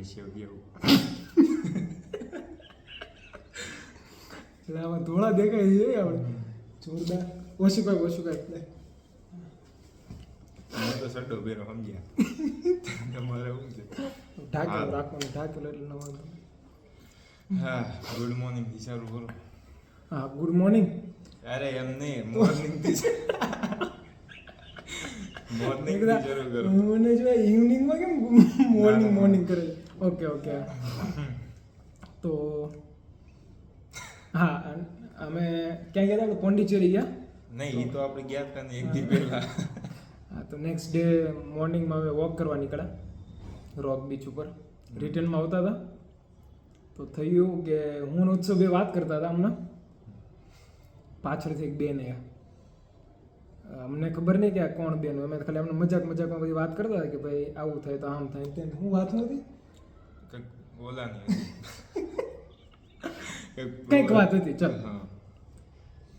Ratio કેવું એટલે આમાં ધોળા દેખાય છે આપણે જોરદાર ઓછું કાંઈ હું તો સડ્ડો બેરો સમજ્યા તમારે શું છે ઢાકેલું રાખવાનું ઢાકેલું એટલે ન વાંધો. હા ગુડ મોર્નિંગ થી ચાલુ કરો. હા ગુડ મોર્નિંગ. અરે એમ નહીં મોર્નિંગ થી મોર્નિંગ થી શરૂ કરો. મને જો ઇવનિંગમાં કેમ મોર્નિંગ કરે. ઓકે તો હા અમે ક્યાં ગયા હતા? પોંડિચેરી ગયા. નહીં એ તો આપણે ગયા હતા ને એક દી પહેલા. હા તો નેક્સ્ટ ડે મોર્નિંગમાં અમે વોક કરવા નીકળ્યા રોક બીચ ઉપર. રિટર્નમાં આવતા હતા તો થયું કે હું ને ઉત્સવ બે વાત કરતા હતા હમણાં. પાછળથી એક બેન આવ્યા. અમને ખબર નહીં કે આ કોણ બેન હોય. અમે ખાલી અમને મજાકમાં બધી વાત કરતા હતા કે ભાઈ આવું થાય તો આમ થાય તેમ. હું વાત નથી બોલાની કંઈક વાત હતી. ચાલ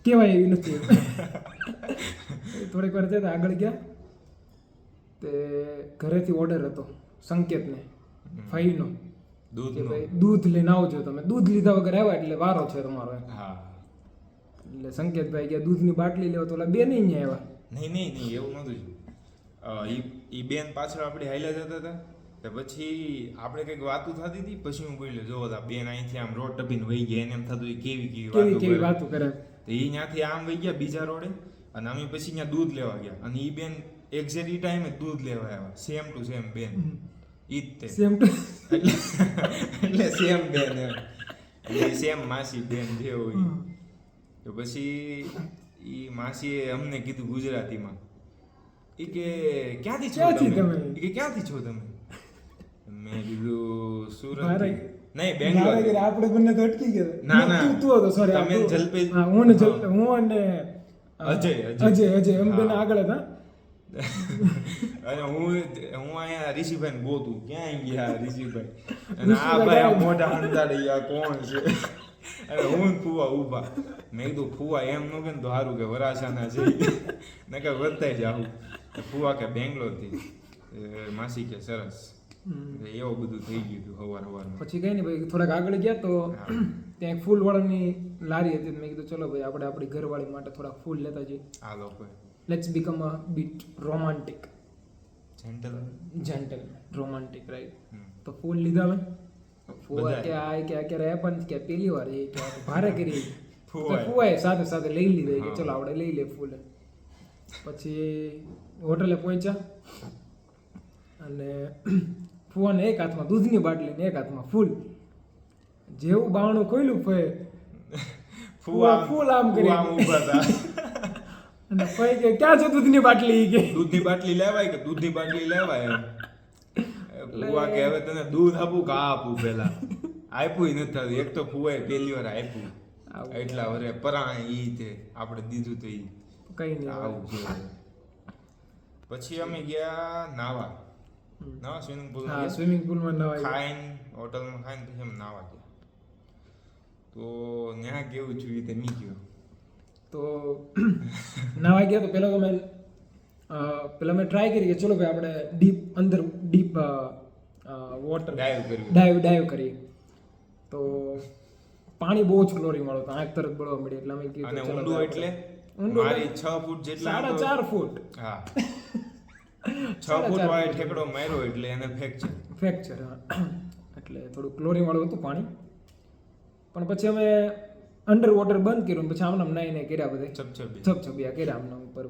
કેવાય એવી નથી. થોડીક વાર થયા આગળ ગયા તે ઘરેથી ઓર્ડર હતો સંકેતને ફાઈનો કે ભાઈ દૂધ લઈને આવજો તમે. દૂધ લીધા વગર આવ્યા એટલે વારો છે તમારો. એટલે સંકેતભાઈ ગયા દૂધની બાટલી લેવા તો ઓલા બે નહીં આવ્યા. નહીં એવું નહોતું. એ બેન પાછળ આપણે હાલ્યા જતા હતા તો પછી આપણે કંઈક વાતું થતી હતી. પછી હું બોલ્યો જો બેન અહીંથી આમ રોડ ટપીને વહી ગયા. એને એમ થતું કેવી વાતો કરે. તો એ ત્યાંથી આમ વહી ગયા બીજા રોડે અને અમે પછી ત્યાં દૂધ લેવા ગયા અને એ બેન એક્ઝેક્ટ એ ટાઈમે દૂધ લેવા આવ્યા. સેમ ટુ સેમ બેન ઈ જ સેમ ટુ એટલે સેમ બેન એટલે સેમ માસી બેન જે હોય. તો પછી એ માસીએ અમને કીધું ગુજરાતીમાં એ કે ક્યાંથી છો તમે? એ કે ક્યાંથી છો તમે? મેં કીધું સુરત. નહીં બેંગ્લોર. આપણે બંને તો અટકી ગયા. ના તું હતો સોરી. તમે જલપેજ. હું અને અજય એમ બેન આગળ હતા. અને હું અહીંયા ઋષિભાઈ ને ગોતું ક્યાં ગયા ઋષિભાઈ અને આ ભાઈ મોઢા હંતાડી કોણ છે અને હું ફુવા ઊભા. મેં કીધું ફુવા એમ ન કે તો સારું કે વરાછાના છે ને કે વધતા જ આવું. ફુવા કે બેંગ્લોરથી. માસી કે સરસ. એવું બધું થઈ ગયું હતું સવારમાં. પછી કઈ નહીં ભાઈ થોડાક આગળ ગયા તો ત્યાં ફૂલ વાળાની લારી હતી. મેં કીધું ચલો ભાઈ આપણે આપણી ઘરવાળી માટે થોડાક ફૂલ લેતા જઈએ. આ લોકો let's become a bit romantic. Gentle romantic right. તો ફૂલ લીધા મેં. ફુવા કે આ કે રહ્યા પણ કે પેલી વાર એ કે ભારે કરી. ફુવાએ સાથે લઈ લીધા કે ચલો આપણે લઈ લે ફૂલ. પછી હોટલે પહોંચ્યા અને ફુવાને એક હાથમાં દૂધની બાટલી ને એક હાથમાં ફૂલ. જેવું બાવણું ખોલ્યું ફૂલ આમ કરી ઊભા હતા અને ફઈ કે ક્યાં છે દૂધની બાટલી? કે દૂધની બાટલી લેવાય કે દૂધની બાટલી લેવાય એમ. ફુવા કે હવે તને દૂધ આપું કે આ આપું? પેલા આપ્યું નથી થતું. એક તો ફુવાએ પહેલી વાર આપ્યું એટલા વરે પરાણે ઈ તે આપણે દીધું તો ઈ કઈ નહીં આવું છે. પછી અમે ગયા નાવા સ્વિમિંગ પુલમાં નવા ખાઈને હોટલમાં ખાઈને પછી અમે નાવા ગયા. તો ત્યાં કેવું છું એ તે મી ગયો. તો નાવા ગયા તો પેલા મેં ટ્રાય કરી કે ચલો ભાઈ આપણે ડીપ વોટર ડાઈવ કરીએ. તો પાણી બહુ જ ક્લોરીન વાળું હતું. આંખ તરત બળવા મળી એટલે અમે કીધું ઊંડું એટલે મારી 6 ફૂટ જેટલા 4.5 ફૂટ. હા 6 ફૂટ વાળો ઠેકડો માર્યો એટલે એને ફ્રેક્ચર. એટલે થોડું ક્લોરીન વાળું હતું પાણી. પણ પછી અમે અંડર વોટર બંધ કર્યું. પછી આમને નાઈને કર્યા બધે છપછપિયા કર્યા આમને ઉપર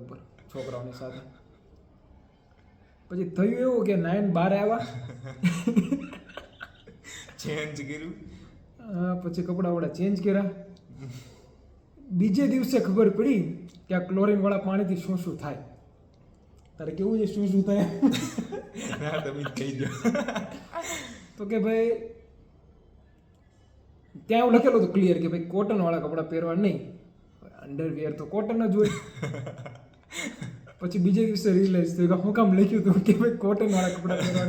છોકરાઓની સાથે. પછી થયું એવું કે નાઈન બહાર આવ્યા ચેન્જ કર્યું. પછી કપડાં વડા ચેન્જ કર્યા. બીજે દિવસે ખબર પડી કે આ ક્લોરીન વાળા પાણીથી શું થાય. તારે કેવું છે શું થાય? ના તમે કહી દો. તો કે ભાઈ ત્યાં એવું લખેલું હતું ક્લિયર કે ભાઈ કોટન વાળા કપડાં પહેરવા નહીં. અંડરવિયર તો કોટન જ હોય. પછી બીજે દિવસે રિયલાઇઝ થયું કે હું કામ લખ્યું હતું કે ભાઈ કોટન વાળા કપડાં પહેરવા.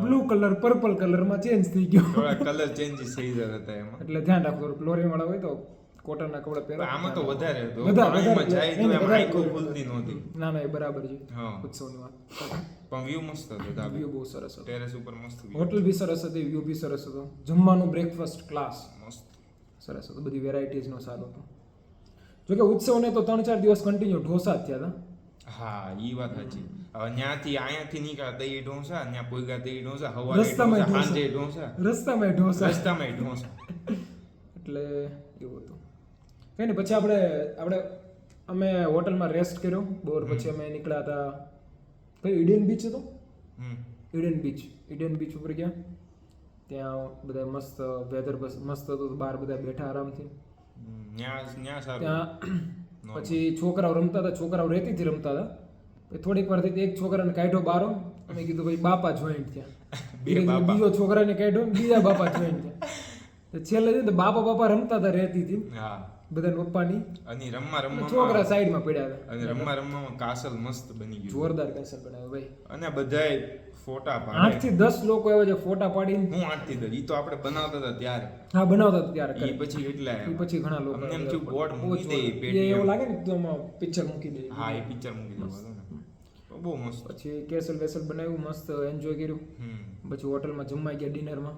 બ્લુ કલર પર્પલ કલરમાં ચેન્જ થઈ ગયો. થોડા કલર ચેન્જીસ થઈ જતા હતા એમાં. એટલે ધ્યાન રાખવું ક્લોરીન વાળા હોય તો કોટનના કપડા પહેરો. આમાં તો વધારે હતો. વધારે પાણીમાં જાય તો એમ વધારે આંખો ખુલતી નહોતી. ના ના એ બરાબર છે. હા. ઉત્સવની વાત. પણ વ્યૂ મસ્ત હતો ધાબે. વ્યૂ બહુ સરસ હતો. ટેરેસ ઉપર મસ્ત view. હોટલ બી સરસ હતી, વ્યૂ બી સરસ હતો. જમવાનું બ્રેકફાસ્ટ ક્લાસ મસ્ત. સરસ હતું, બધી વેરાયટીઝનો સારો હતો. જોકે ઉત્સવને તો 3-4 દિવસ કન્ટિન્યુ ઢોસા જ થયા હતા. હા ઈ વાત સાચી. હવે ન્યાથી અહીંયાથી નીકળ્યા તઈ ઢોસા, ન્યા પોઈગા તઈ ઢોસા, હવારે રસ્તામાં ઢોસા, ઢોસા. સાંજે ઢોસા, રસ્તામાં ઢોસા. રસ્તામાં ઢોસા. એટલે એવું હતું. કઈ નહીં, પછી આપણે અમે હોટલમાં રેસ્ટ કર્યો બોર. પછી અમે નીકળ્યા હતા કયું ઈડન બીચ હતો. હમ. ઈડન બીચ ઉપર ગયા. ત્યાં બધા મસ્ત વેધર મસ્ત હતું, બહાર બધા બેઠા આરામથી. ન્યા સારું. ત્યાં પછી છોકરાઓ રમતા હતા, છોકરાઓ રેતીથી રમતા હતા. પછી થોડીક વાર થઈ એક છોકરાને કાઢ્યો બારો. અમે કીધું ભાઈ બાપા જોઈન્ટ થયા. બીજો છોકરાને કાઢ્યો, બીજા બાપા જોઈન્ટ થયા. છેલ્લે તો બાપા રમતા હતા રેતીથી. હા. બધા પપ્પાની અને રમવા છોકરા સાઈડમાં પડ્યા હતા. અને રમવામાં કાસલ મસ્ત બની ગયું. જોરદાર કાસલ બનાવ્યો ભાઈ. અને બધાય ફોટા પાડે. 8 થી 10 લોકો એવા છે ફોટા પાડીને. હું 8 થી 10 ઈ તો આપણે બનાવતા હતા ત્યારે. હા બનાવતા હતા ત્યારે. ઈ પછી કેટલા ઈ પછી ઘણા લોકો અમને એમ થયું બોર્ડ મૂકી દે પેટી એવું લાગે ને તો આમાં પિક્ચર મૂકી દે. હા એ પિક્ચર મૂકી દેવાનું ને. તો બહુ મસ્ત. પછી કેસલ વેસલ બનાવ્યું, મસ્ત એન્જોય કર્યું. પછી હોટલમાં જમવા ગયા ડિનરમાં.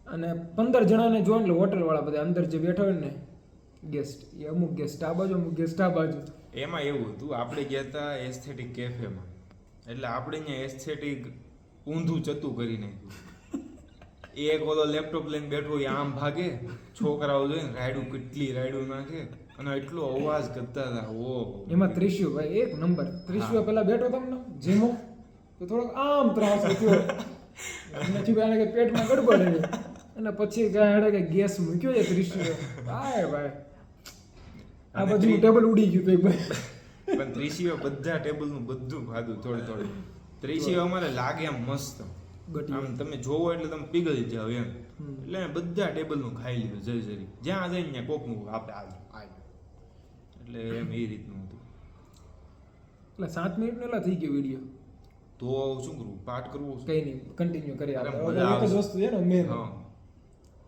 અને 15 જણાને જોઈને એટલે હોટલ વાળા બધા અંદર જે બેઠા હોય ને ગેસ્ટ, એ અમુક ગેસ્ટ આ બાજુ, અમુક ગેસ્ટ આ બાજુ. એમાં એવું હતું, આપણે ગયા હતા એસ્થેટિક કેફેમાં. એટલે આપણે અહીંયા એસ્થેટિક ઊંધું ચતું કરી નાખ્યું. એક ઓલો લેપટોપ લઈને બેઠો હોય આમ ભાગે, છોકરાઓ જોઈને રાયડું કેટલી રાયડું નાખે અને એટલો અવાજ કરતા હતા. ઓ એમાં ત્રિશ્યુ ભાઈ એક નંબર. ત્રિશ્યુ પેલા બેઠો તમને જીમો તો થોડોક આમ ત્રાસ થયો. પછી ભાઈ કે પેટમાં ગડબડ આવી અને પછી કાંઈ કે ગેસ મૂક્યો છે ત્રિશ્યુ. ભાઈ આ બધું ટેબલ ઉડી ગયું તો એક ભાઈ. પણ ત્રિશીઓ બધા ટેબલનું બધું ખાધું થોડું. ત્રિશીઓ અમારે લાગે એમ મસ્ત. આમ તમે જોવો એટલે તમે પીગળી જાવ એમ. એટલે બધા ટેબલનું ખાઈ લીધું જરી. જ્યાં જઈને ત્યાં કોકનું આપણે આ એટલે એમ એ રીતનું હતું. એટલે 7 મિનિટનો એલા થઈ ગયો વિડીયો. તો શું કરવું, પાઠ કરવું? કઈ નહીં, કન્ટિન્યુ કરી એક જ વસ્તુ છે ને મેન.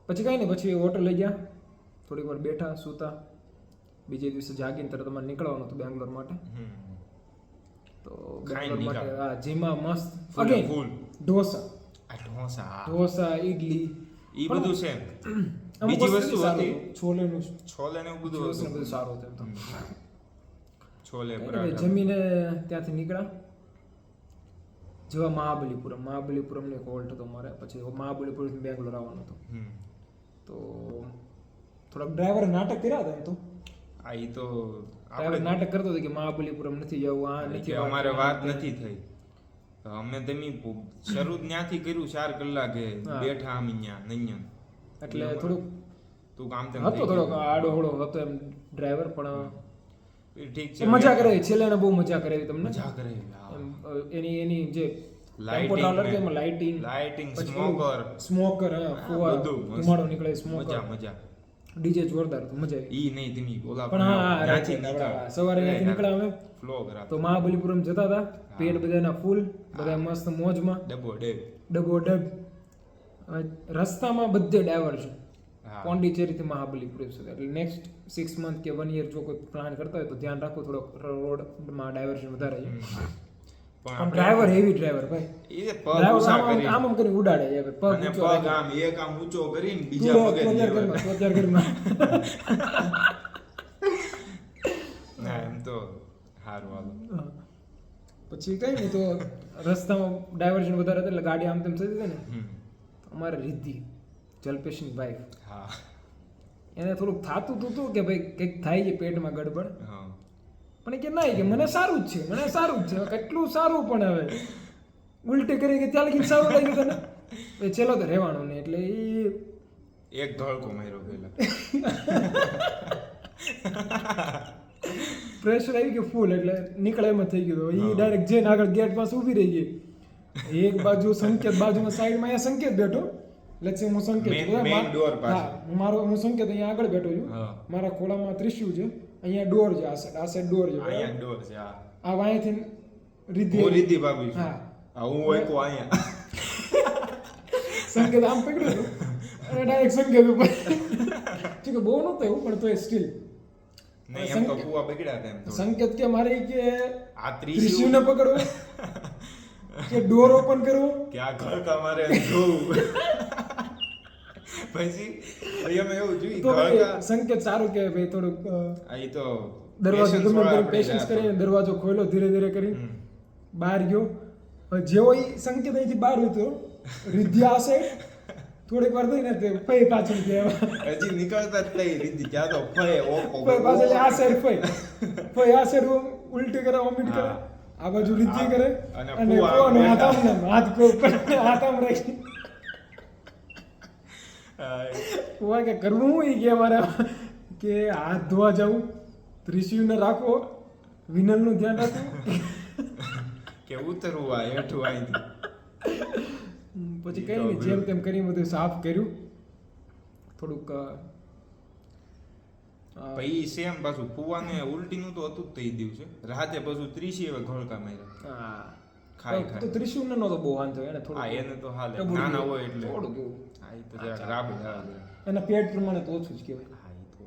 પછી કઈ નહીં, પછી હોટલ લઈ ગયા, થોડીક વાર બેઠા સૂતા. બીજે દિવસે જાગીને તરત તમારે નીકળવાનું હતું બેંગ્લોર માટે. તો બેંગ્લોર માટે હા જીમા મસ્ત અગેન ઢોસા ઈડલી ઈ બધું છે. બીજી વસ્તુ હતી છોલે ને બધું સારું હતું. છોલે જમીને ત્યાંથી નીકળ્યા જેવા મહાબલીપુરમ ને હોલ્ટ હતો મારે. પછી મહાબલીપુરમ બેંગ્લોર આવવાનું હતું. તો થોડાક ડ્રાઈવર નાટક કર્યા હતા. એમ તો આ ઈ તો આપણે નાટક કરતો હતો કે મહાબલીપુરમ નથી જવું, આ નથી, અમારે વાત નથી થઈ. અમે તમે શરૂ ત્યાંથી કર્યું 4 કલાકે બેઠા અમે ત્યાં એટલે થોડુંક તું કામ તેમ હતો, થોડોક આડો હોળો હતો એમ ડ્રાઈવર. પણ ઠીક છે, મજા કરાવી. છેલ્લે બહુ મજા કરાવી તમને. મજા કરાવી એની જે લાઇટિંગ સ્મોકર ધુમાડો નીકળે, સ્મોકર મજા ડીજે જોરદાર હતું, મજા આવી. ઈ નહીં તમે ઓલા પણ સવારે ત્યાંથી નીકળ્યા અમે ફ્લો કરા તો મહાબલીપુરમ જતા હતા. પેટ બધાના ફૂલ, બધા મસ્ત મોજમાં, ડબો ડબ. રસ્તામાં બધે ડાયવર છે પોંડિચેરીથી મહાબલીપુરમ સુધી. એટલે નેક્સ્ટ 6 મંથ કે 1 યર જો કોઈ પ્લાન કરતા હોય તો ધ્યાન રાખો, થોડોક રોડમાં ડાયવર્ઝન વધારે છે. પણ ડ્રાઈવર હેવી ડ્રાઈવર ભાઈ, એ પગ ઊંચા કરી આમ કરી ઉડાડે છે. પગ આમ એક આમ ઊંચો કરીને બીજા પગે ના એમ તો હારું હાલો. પછી કઈ નહીં, તો રસ્તામાં ડાયવર્ઝન વધારે હતું એટલે ગાડી આમ તેમ થઈ હતી ને. અમારે રિદ્ધિ જલ્પેશની વાઈફ, એને થોડુંક થાતું હતું કે ભાઈ કંઈક થાય છે પેટમાં ગડબડ. પણ કે ના, કે મને સારું જ છે, કેટલું સારું. પણ હવે ઉલટી કરી કે ત્યાં લગી સારું લાગ્યું તને, ચલો તો રહેવાનું ને. એટલે એ એક ધોળકો માર્યો પેલા પ્રેશર આવી ગયું ફૂલ, એટલે નીકળે એમ જ થઈ ગયું. એ ડાયરેક્ટ જઈને આગળ ગેટ પાસે ઊભી રહી ગઈ. એક બાજુ સંકેત, બાજુમાં સાઈડમાં અહીંયા સંકેત બેઠો. લેટ્સ સે હું સંકેત હું સંકેત અહીંયા આગળ બેઠો છું. મારા ખોળામાં ત્રિશ્યુ છે, અહીંયા ડોર છે, આ સાઈડ ડોર છે, અહીંયા ડોર છે. આ વાંયથી રિદ્ધિ ભાભી. હા હું હોય કો અહીંયા સંકેત આમ પકડ્યો અને ડાયરેક્ટ સંકેત ઉપર છે કે બહુ નહોતો એવું પણ તો સ્ટીલ નહીં એમ તો ફુવા બગડ્યા હતા એમ થોડા. સંકેત કે મારે કે આ ત્રિશુને પકડવો કે ડોર ઓપન કરવો કે આ ઘર તમારે જોવું પછી અમે એવું જોયું તો ભાઈ ઘર સંકેત સારું કે ભાઈ થોડુંક આ ઈ તો દરવાજો patience ગમે વાળા તેમ પેશન્સ આપણે કરીને દરવાજો ખોલ્યો ધીરે ધીરે કરી હમ. બહાર ગયો હવે જેવો ઈ સંકેત અહીંથી બહાર હતો રિદ્ધ્યા હશે થોડીક વાર થઈને તે ફઈ પાછળ ગયા હજી નીકળતા જ થઈ રીતિ ક્યાં તો ફય ઓપો ફઈ પાછળ આ સાઈડ ફઈ આ સાઈડ ઉલટી કરે વોમિટ કરે હા. આ બાજુ રિદ્ધિ કરે અને અને ફુવા ફુવાનો બેઠા. હાથ આમ ને હાથ કો ઉપર હાથ આમ રાખી ફુવા કે કરવું હું ઈ કે મારે કે હાથ ધોવા જાવું ત્રિશુને રાખો વિનલનું ધ્યાન રાખો કે ઉતરવું આ હેઠું અહીંથી પછી કઈ નહીં જેમ તેમ કરી બધું સાફ કર્યું થોડુંક પછી સેમ પાછું ફુવાને ઉલટીનું તો હતું જ તે દિવસે રાતે પાછું 30 હવે ઘોળકા માર્યા ખાઈ તો ખાઈ ત્રિશુને નતો બહુ વાંધો એને હા થોડું એને તો હાલે ટબુડી નાના હોય એટલે થોડુંક એવું. હા ઈ તો જરાક રાબે આવે એના પેટ પ્રમાણે તો ઓછું જ કહેવાય હા ઈ તો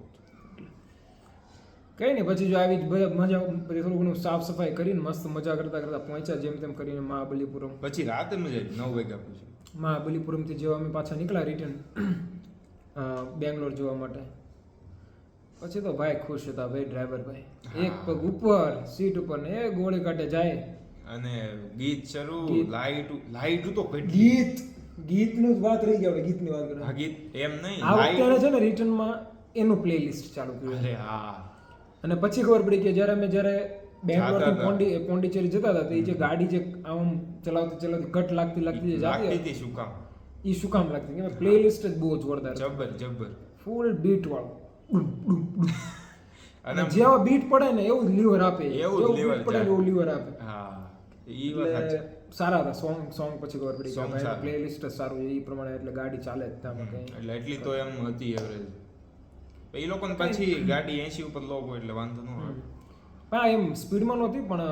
કઈ નહીં પછી જો આવી જ મજા પછી થોડું ઘણું સાફ સફાઈ કરીને મસ્ત મજા કરતા કરતા પહોંચ્યા જેમ તેમ કરીને મહાબલીપુરમ પછી રાતે મજા આવી 9 વાગ્યા પછી મહાબલીપુરમથી જેવા અમે પાછા નીકળ્યા રિટર્ન બેંગ્લોર જોવા માટે પછી તો ભાઈ ખુશ હતા ભાઈ ડ્રાઈવર ભાઈ એક પગ ઉપર સીટ ઉપર ને એ ગોળી કાઢે જાય અને ગીત શરૂ ગીત. લાઈટ તો કેટલી ગીતનું જ વાત રહી ગઈ આપણે ગીતની વાત કરીએ હા ગીત એમ નહીં આ વખતે લાઈટ છે ને રિટર્નમાં એનું પ્લેલિસ્ટ ચાલુ કર્યું અરે હા અને પછી ખબર પડી કે જ્યારે અમે બેંગ્લોરથી જાતા હતા. પોંડિચેરી જતા હતા તો એ જે ગાડી જે આમ ચલાવતી ચલાવતી કટ લાગતી લાગતી જે જાતી લાગતી હતી હતી શું કામ એ શું કામ લાગતી કે પ્લેલિસ્ટ જ બહુ જોરદાર જબર જબર ફૂલ બીટ વાળું ડુમ, ડુમ, ડુમ. અને અને જેવા બીટ પડે ને એવું જ લીવર આપે એવું જ જેવું lever beat પડે ને જાય. એવું લીવર આપે હા ઈ વાત એટલે સાચી સારા હતા સોંગ પછી ખબર પડી કે Song ભાઈ સારા. પ્લેલિસ્ટ જ સારું છે એ પ્રમાણે એટલે ગાડી ચાલે જ ત્યાં કઈ એટલે એટલી તો એમ હતી એવરેજ એ લોકોને પછી ગાડી 80 ઉપર લો હોય એટલે વાંધો ન આવે હા એમ સ્પીડમાં નહોતી પણ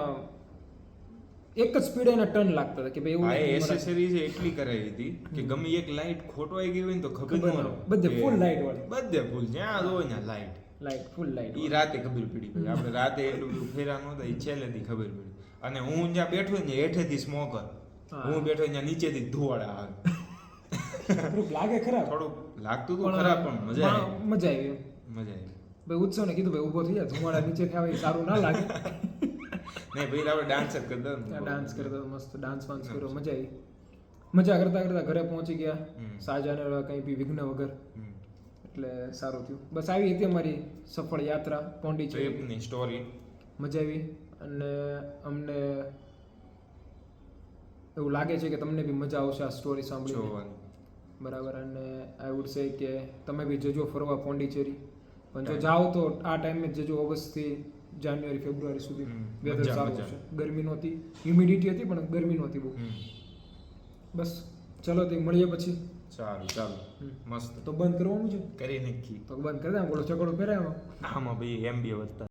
એક જ સ્પીડ એને ટર્ન લાગતા હતા કે ભાઈ આ એવું એસેસરીઝ એટલી કરાવી હતી કે ગમે એક લાઈટ ખોટવાઈ ગઈ હોય ને તો ખબર ખબર ન ન રહે હોય. બધે full light વાળી. બધે ફૂલ જ્યાં હોય ત્યાં લાઈટ લાઈટ ફૂલ લાઈટ ઈ રાતે ખબર પડી ભાઈ આપણે રાતે એટલું બધું ફેરા નહોતા ઈ છેલ્લેથી ખબર પડી અને હું જ્યાં બેઠો ને હેઠેથી સ્મોકર હા. હું બેઠો ત્યાં નીચેથી ધુવાડા આવે થોડુંક લાગે ખરાબ થોડુંક લાગતું તો ખરાબ પણ મજા આવી મજા આવી એમ. મજા આવી ભાઈ ઉત્સવને કીધું ભાઈ ઊભો થઈ જાય ધુમાડા નીચે આવે એ સારું ના લાગે નહીં ભાઈ આપણે ડાન્સ જ કરતા ત્યાં ડાન્સ કરતો મસ્ત ડાન્સ વાન્સ કર્યો મજા આવી મજા કરતા કરતા ઘરે પહોંચી ગયા હમ. સાજાને કંઈ બી વિઘ્ન વગર હમ. એટલે સારું થયું બસ આવી હતી અમારી સફળ યાત્રા પોંડિચેરી ટ્રીપની સ્ટોરી મજા આવી અને અમને એવું લાગે છે કે તમને બી મજા આવશે આ સ્ટોરી સાંભળીને જોવાની બરાબર અને આઈ વુડ સે કે તમે બી જજો ફરવા પોંડિચેરી પણ જો જાઓ તો આ ટાઈમે જ જજો ઓગસ્ટથી જાન્યુઆરી ફેબ્રુઆરી સુધી હમ. વેધર મજા, સારું મજા. છે ગરમી નહોતી હ્યુમિડિટી હતી પણ ગરમી નહોતી બહુ બસ ચલો તે મળીએ પછી સારું ચાલો હમ. મસ્ત તો બંધ કરવાનું છે કરી નાખી તો બંધ કરી દે બોલો ચકડો પહેરાય આમાં ભાઈ એમ બી વધતા